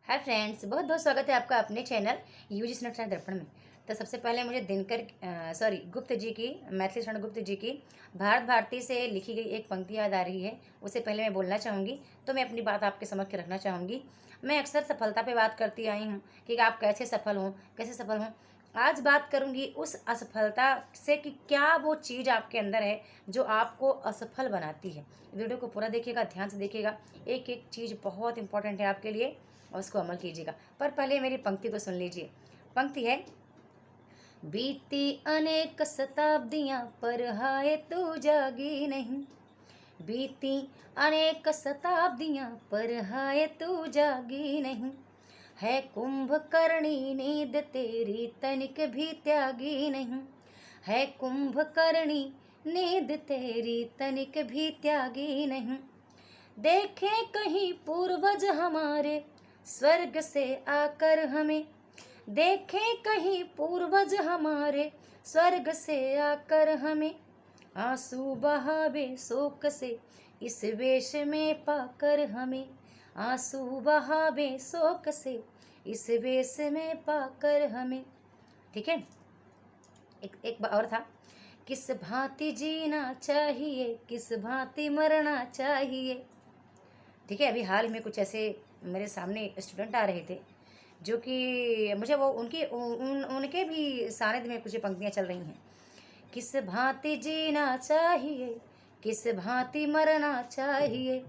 Hi friends, बहुत बहुत स्वागत है आपका अपने चैनल यूजी नक्षत्र दर्पण में। तो सबसे पहले मुझे गुप्त जी की, मैथिली शरण गुप्त जी की भारत भारती से लिखी गई एक पंक्ति याद आ रही है। उससे पहले मैं बोलना चाहूँगी, तो मैं अपनी बात आपके समक्ष रखना चाहूँगी। मैं अक्सर सफलता पे बात करती आई हूँ कि आप कैसे सफल हों, कैसे सफल हों। आज बात करूँगी उस असफलता से कि क्या वो चीज़ आपके अंदर है जो आपको असफल बनाती है। वीडियो को पूरा देखिएगा, ध्यान से देखिएगा। एक एक चीज़ बहुत इंपॉर्टेंट है आपके लिए और उसको अमल कीजिएगा। पर पहले मेरी पंक्ति को सुन लीजिए। पंक्ति है, बीती अनेक शताब्दियाँ पर हाय तू जागी नहीं। बीती अनेक शताब्दियाँ पर हाय तू जागी नहीं। है कुंभकर्णी नींद तेरी तनिक भी त्यागी नहीं। है कुंभकर्णी नींद तेरी तनिक भी त्यागी नहीं। देखें कहीं पूर्वज हमारे स्वर्ग से आकर हमें। देखें कहीं पूर्वज हमारे स्वर्ग से आकर हमें। आंसू बहावे शोक से इस वेश में पाकर हमें। आंसू बहावे शोक से इस वेश में पाकर हमें। ठीक है। एक और था, किस भांति जीना चाहिए, किस भांति मरना चाहिए। ठीक है। अभी हाल में कुछ ऐसे मेरे सामने स्टूडेंट आ रहे थे जो कि मुझे वो उनके भी सानिध्य में कुछ पंक्तियाँ चल रही हैं। किस भांति जीना चाहिए, किस भांति मरना चाहिए।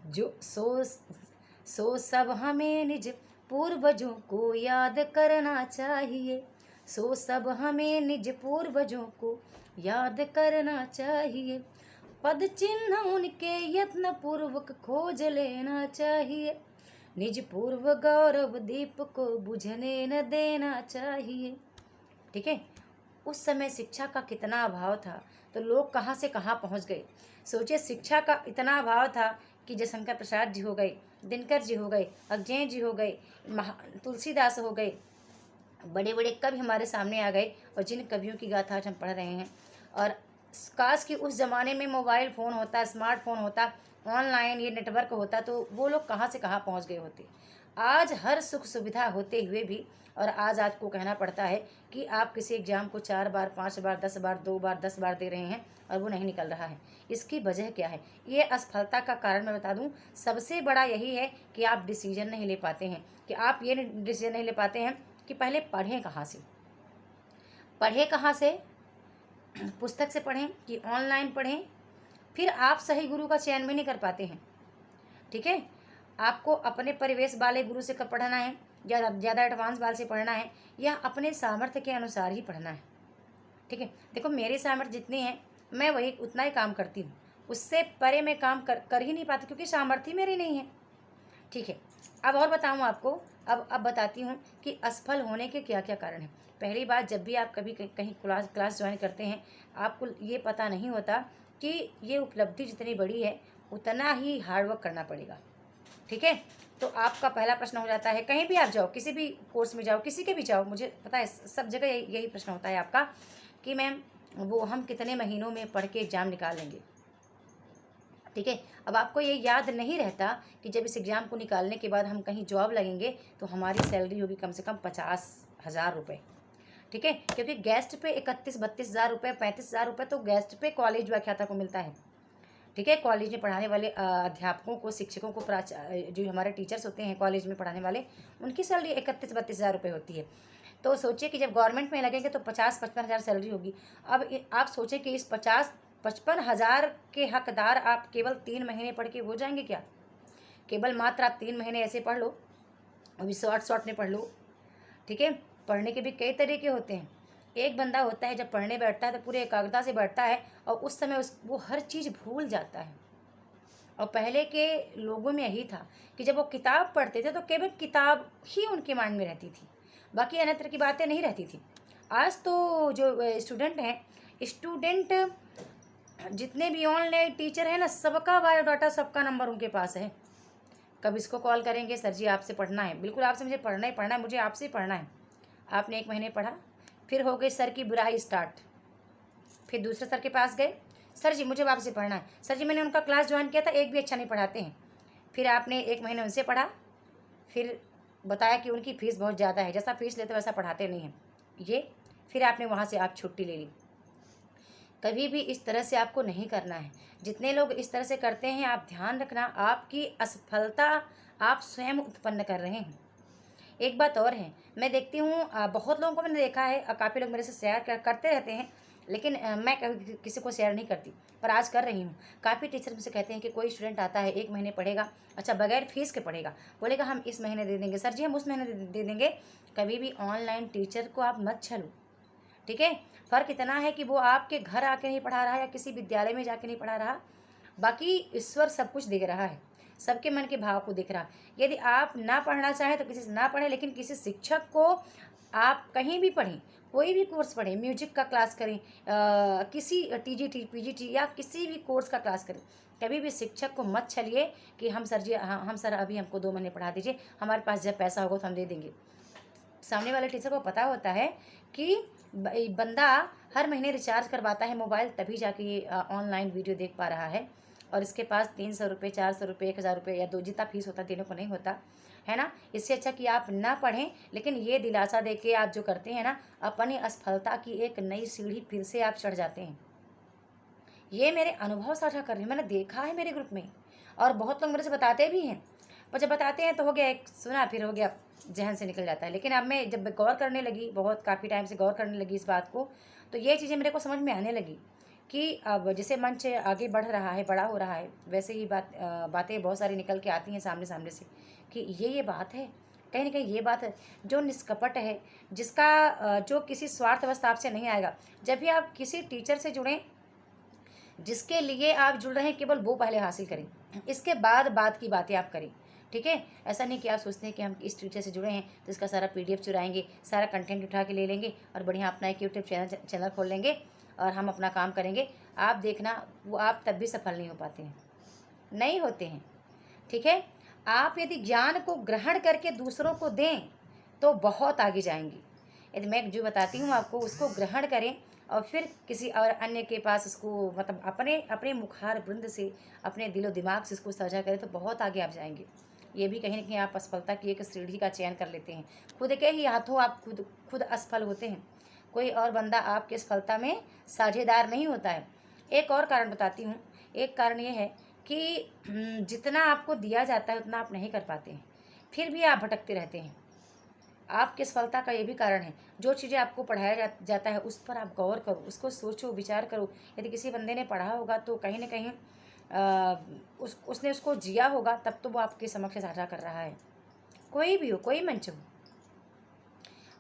जो सो सब हमें निज पूर्वजों को याद करना चाहिए। सो सब हमें निज पूर्वजों को याद करना चाहिए। पद चिन्ह उनके यत्न पूर्वक खोज लेना चाहिए। निज पूर्व गौरव दीप को बुझने न देना चाहिए। ठीक है। उस समय शिक्षा का कितना अभाव था, तो लोग कहाँ से कहाँ पहुँच गए। सोचिए, शिक्षा का इतना अभाव था कि जयशंकर प्रसाद जी हो गए, दिनकर जी हो गए, अग्रसेन जी हो गए, तुलसीदास हो गए, बड़े बड़े कवि हमारे सामने आ गए। और जिन कवियों की गाथा आज हम पढ़ रहे हैं, और काश कि उस ज़माने में मोबाइल फ़ोन होता, स्मार्टफोन होता, ऑनलाइन ये नेटवर्क होता, तो वो लोग कहाँ से कहाँ पहुँच गए होते। आज हर सुख सुविधा होते हुए भी, और आज आपको कहना पड़ता है कि आप किसी एग्ज़ाम को 4 बार, 5 बार, 10 बार, 2 बार, 10 बार दे रहे हैं और वो नहीं निकल रहा है। इसकी वजह क्या है? ये असफलता का कारण मैं बता दूं, सबसे बड़ा यही है कि आप डिसीजन नहीं ले पाते हैं। कि आप ये डिसीजन नहीं ले पाते हैं कि पहले पढ़ें कहाँ से। पढ़ें कहाँ से? पुस्तक से पढ़ें कि ऑनलाइन पढ़ें। फिर आप सही गुरु का चयन भी नहीं कर पाते हैं। ठीक है। आपको अपने परिवेश वाले गुरु से कब पढ़ना है, या ज़्यादा एडवांस वाले से पढ़ना है, या अपने सामर्थ्य के अनुसार ही पढ़ना है। ठीक है। देखो, मेरे सामर्थ्य जितनी है मैं वही उतना ही काम करती हूँ। उससे परे मैं काम कर ही नहीं पाती, क्योंकि सामर्थ्य मेरी नहीं है। ठीक है। अब और बताऊँ आपको, अब बताती हूँ कि असफल होने के क्या क्या कारण हैं। पहली बात, जब भी आप कभी कहीं क्लास ज्वाइन करते हैं, आपको ये पता नहीं होता कि ये उपलब्धि जितनी बड़ी है उतना ही हार्डवर्क करना पड़ेगा। ठीक है। तो आपका पहला प्रश्न हो जाता है, कहीं भी आप जाओ, किसी भी कोर्स में जाओ, किसी के भी जाओ, मुझे पता है सब जगह यही प्रश्न होता है आपका कि मैम वो हम कितने महीनों में पढ़ के एग्ज़ाम निकाल लेंगे। ठीक है। अब आपको ये याद नहीं रहता कि जब इस एग्ज़ाम को निकालने के बाद हम कहीं जॉब लगेंगे तो हमारी सैलरी होगी कम से कम 50,000 रुपये। ठीक है। क्योंकि गेस्ट पे 31-32 हज़ार रुपये, 35 हज़ार रुपये तो गेस्ट पे कॉलेज व्याख्याता को मिलता है। ठीक है। कॉलेज में पढ़ाने वाले अध्यापकों को, शिक्षकों को, जो हमारे टीचर्स होते हैं कॉलेज में पढ़ाने वाले, उनकी सैलरी 31-32 हज़ार रुपये होती है। तो सोचिए कि जब गवर्नमेंट में लगेंगे तो 50-55 हज़ार सैलरी होगी। अब आप सोचें कि इस 50-55 हज़ार के हकदार आप केवल 3 महीने पढ़ के हो जाएंगे क्या? केवल मात्र आप 3 महीने ऐसे पढ़ लो, अभी शॉर्ट में पढ़ लो। ठीक है। पढ़ने के भी कई तरीके होते हैं। एक बंदा होता है जब पढ़ने बैठता है तो पूरे एकाग्रता से बैठता है और उस समय वो हर चीज़ भूल जाता है। और पहले के लोगों में यही था कि जब वो किताब पढ़ते थे तो केवल किताब ही उनके माइंड में रहती थी, बाकी अन्य की बातें नहीं रहती थी। आज तो जो स्टूडेंट हैं, स्टूडेंट जितने भी ऑनलाइन टीचर हैं ना, सबका बायोडाटा, सबका नंबर उनके पास है। कब इसको कॉल करेंगे, सर जी आपसे पढ़ना है, बिल्कुल आपसे मुझे पढ़ना ही पढ़ना है, मुझे आपसे ही पढ़ना है। आपने 1 महीने पढ़ा, फिर हो गई सर की बुराई स्टार्ट। फिर दूसरे सर के पास गए, सर जी मुझे वापस पढ़ना है, सर जी मैंने उनका क्लास ज्वाइन किया था, एक भी अच्छा नहीं पढ़ाते हैं। फिर आपने 1 महीने उनसे पढ़ा, फिर बताया कि उनकी फ़ीस बहुत ज़्यादा है, जैसा फ़ीस लेते वैसा पढ़ाते नहीं हैं ये, फिर आपने वहाँ से आप छुट्टी ले ली। कभी भी इस तरह से आपको नहीं करना है। जितने लोग इस तरह से करते हैं, आप ध्यान रखना, आपकी असफलता आप स्वयं उत्पन्न कर रहे हैं। एक बात और है, मैं देखती हूँ बहुत लोगों को मैंने देखा है, काफ़ी लोग मेरे से शेयर करते रहते हैं, लेकिन मैं कभी किसी को शेयर नहीं करती, पर आज कर रही हूँ। काफ़ी टीचर मुझसे कहते हैं कि कोई स्टूडेंट आता है, 1 महीने पढ़ेगा, अच्छा बगैर फीस के पढ़ेगा, बोलेगा हम इस महीने दे देंगे सर जी, हम उस महीने दे देंगे। कभी भी ऑनलाइन टीचर को आप मत छलो, ठीक है। फ़र्क इतना है कि वो आपके घर आके नहीं पढ़ा रहा या किसी विद्यालय में जाके नहीं पढ़ा रहा, बाकी ईश्वर सब कुछ देख रहा है, सबके मन के भाव को देख रहा है। यदि आप ना पढ़ना चाहें तो किसी से ना पढ़ें, लेकिन किसी शिक्षक को आप कहीं भी पढ़ें, कोई भी कोर्स पढ़ें, म्यूजिक का क्लास करें, किसी टीजीटी पीजीटी या किसी भी कोर्स का क्लास करें, कभी भी शिक्षक को मत छलिए कि हम सर जी, हम सर अभी हमको 2 महीने पढ़ा दीजिए, हमारे पास जब पैसा होगा तो हम दे देंगे। सामने वाले टीचर को पता होता है कि बंदा हर महीने रिचार्ज करवाता है मोबाइल, तभी जाके ये ऑनलाइन वीडियो देख पा रहा है, और इसके पास 300 रुपये, 400 रुपये, 1000 रुपये या 2 जितना फीस होता है देने को नहीं होता है ना। इससे अच्छा कि आप ना पढ़ें, लेकिन ये दिलासा दे के आप जो करते हैं ना, अपनी असफलता की एक नई सीढ़ी फिर से आप चढ़ जाते हैं। ये मेरे अनुभव साझा कर रही हूँ, मैंने देखा है मेरे ग्रुप में, और बहुत लोग मेरे से बताते भी हैं। पर जब बताते हैं तो हो गया, एक सुना फिर हो गया, जहन से निकल जाता है। लेकिन अब मैं जब गौर करने लगी, बहुत काफ़ी टाइम से गौर करने लगी इस बात को, तो ये चीज़ें मेरे को समझ में आने लगी कि अब जैसे मंच आगे बढ़ रहा है, बड़ा हो रहा है, वैसे ही बातें बहुत सारी निकल के आती हैं सामने सामने से कि ये बात है, कहीं ना कहीं ये बात है जो निष्कपट है, जिसका जो किसी स्वार्थ अवस्था से नहीं आएगा। जब भी आप किसी टीचर से जुड़ें, जिसके लिए आप जुड़ रहे हैं, केवल वो पहले हासिल करें, इसके बाद बात की बातें आप करें, ठीक है। ऐसा नहीं कि आप सोचते हैं कि हम इस टीचर से जुड़े हैं तो इसका सारा PDF चुराएंगे, सारा कंटेंट उठा के ले लेंगे और बढ़िया अपना एक यूट्यूब चैनल खोल लेंगे और हम अपना काम करेंगे। आप देखना, वो आप तब भी सफल नहीं हो पाते हैं, नहीं होते हैं, ठीक है। आप यदि ज्ञान को ग्रहण करके दूसरों को दें तो बहुत आगे जाएंगी। यदि मैं जो बताती हूँ आपको उसको ग्रहण करें और फिर किसी और अन्य के पास उसको, मतलब अपने अपने मुखार वृंद से, अपने दिलो दिमाग से उसको साझा करें तो बहुत आगे आप जाएंगे। ये भी कहीं ना कहीं आप असफलता की एक सीढ़ी का चयन कर लेते हैं, खुद के ही हाथों आप खुद असफल होते हैं, कोई और बंदा आपकी असफलता में साझेदार नहीं होता है। एक और कारण बताती हूँ, एक कारण ये है कि जितना आपको दिया जाता है उतना आप नहीं कर पाते हैं, फिर भी आप भटकते रहते हैं। आपकी असफलता का ये भी कारण है, जो चीज़ें आपको पढ़ाया जाता है उस पर आप गौर करो, उसको सोचो, विचार करो। यदि किसी बंदे ने पढ़ा होगा तो कहीं ना कहीं उसने उसको जिया होगा, तब तो वो आपके समक्ष साझा कर रहा है। कोई भी हो, कोई मंच हो,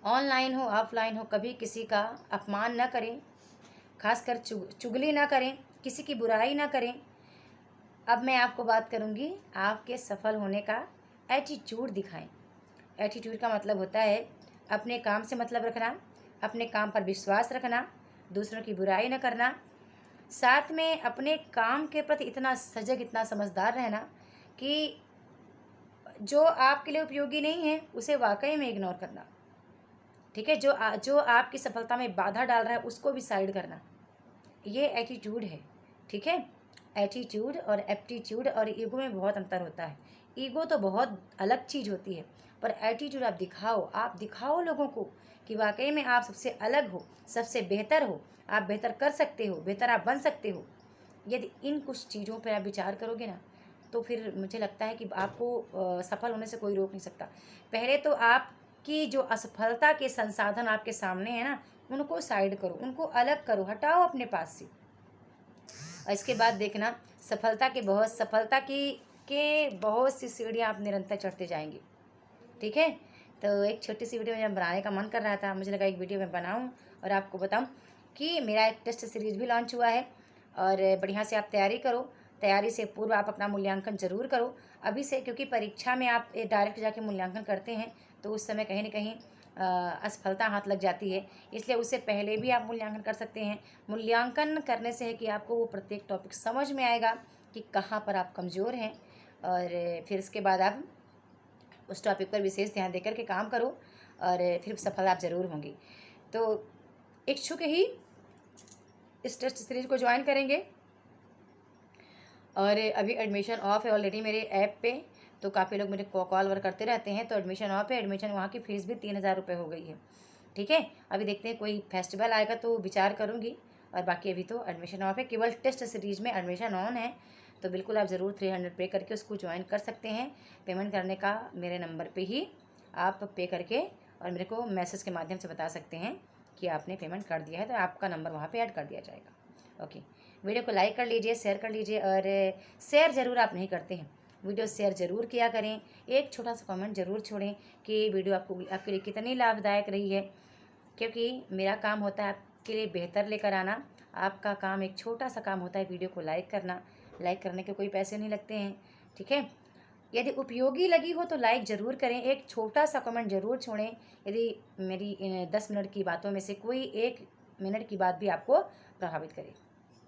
ऑनलाइन हो ऑफलाइन हो, कभी किसी का अपमान न करें, खासकर चुगली ना करें, किसी की बुराई ना करें। अब मैं आपको बात करूंगी आपके सफल होने का एटीट्यूड दिखाएं। एटीट्यूड का मतलब होता है अपने काम से मतलब रखना, अपने काम पर विश्वास रखना, दूसरों की बुराई न करना, साथ में अपने काम के प्रति इतना सजग, इतना समझदार रहना कि जो आपके लिए उपयोगी नहीं है उसे वाकई में इग्नोर करना, ठीक है। जो आपकी सफलता में बाधा डाल रहा है उसको भी साइड करना, ये एटीट्यूड है, ठीक है। एटीट्यूड और एप्टीट्यूड और ईगो में बहुत अंतर होता है। ईगो तो बहुत अलग चीज़ होती है, पर एटीट्यूड आप दिखाओ लोगों को कि वाकई में आप सबसे अलग हो, सबसे बेहतर हो, आप बेहतर कर सकते हो, बेहतर आप बन सकते हो। यदि इन कुछ चीज़ों पर आप विचार करोगे ना, तो फिर मुझे लगता है कि आपको सफल होने से कोई रोक नहीं सकता। पहले तो आपकी जो असफलता के संसाधन आपके सामने है ना, उनको साइड करो, उनको अलग करो, हटाओ अपने पास से, और इसके बाद देखना सफलता के बहुत सी सीढ़ियाँ आप निरंतर चढ़ते जाएंगे, ठीक है। तो एक छोटी सी वीडियो मुझे बनाने का मन कर रहा था, मुझे लगा एक वीडियो मैं बनाऊं और आपको बताऊं कि मेरा एक टेस्ट सीरीज़ भी लॉन्च हुआ है, और बढ़िया से आप तैयारी करो। तैयारी से पूर्व आप अपना मूल्यांकन ज़रूर करो अभी से, क्योंकि परीक्षा में आप डायरेक्ट जाके मूल्यांकन करते हैं तो उस समय कहीं ना कहीं असफलता हाथ लग जाती है, इसलिए उससे पहले भी आप मूल्यांकन कर सकते हैं। मूल्यांकन करने से है कि आपको वो प्रत्येक टॉपिक समझ में आएगा कि कहाँ पर आप कमज़ोर हैं, और फिर इसके बाद आप उस टॉपिक पर विशेष ध्यान देकर के काम करो और फिर सफल आप ज़रूर होंगे। तो इच्छुक ही इस टेस्ट सीरीज को ज्वाइन करेंगे, और अभी एडमिशन ऑफ है ऑलरेडी मेरे ऐप पे, तो काफ़ी लोग मुझे कॉल वर करते रहते हैं। तो एडमिशन ऑफ है, एडमिशन वहाँ की फ़ीस भी 3000 रुपये हो गई है। ठीक है, अभी देखते हैं कोई फेस्टिवल आएगा तो विचार करूँगी, और बाकी अभी तो एडमिशन ऑफ है। केवल टेस्ट सीरीज़ में एडमिशन ऑन है, तो बिल्कुल आप ज़रूर 300 पे करके उसको ज्वाइन कर सकते हैं। पेमेंट करने का मेरे नंबर पे ही आप पे करके और मेरे को मैसेज के माध्यम से बता सकते हैं कि आपने पेमेंट कर दिया है, तो आपका नंबर वहाँ पे ऐड कर दिया जाएगा। ओके, वीडियो को लाइक कर लीजिए, शेयर कर लीजिए, और शेयर ज़रूर आप नहीं करते हैं, वीडियो शेयर ज़रूर किया करें। एक छोटा सा कमेंट ज़रूर छोड़ें कि वीडियो आपके लिए कितनी लाभदायक रही है, क्योंकि मेरा काम होता है आपके लिए बेहतर लेकर आना। आपका काम एक छोटा सा काम होता है वीडियो को लाइक करना। लाइक करने के कोई पैसे नहीं लगते हैं। ठीक है, यदि उपयोगी लगी हो तो लाइक ज़रूर करें, एक छोटा सा कमेंट ज़रूर छोड़ें। यदि मेरी 10 मिनट की बातों में से कोई 1 मिनट की बात भी आपको प्रभावित करे।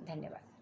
धन्यवाद।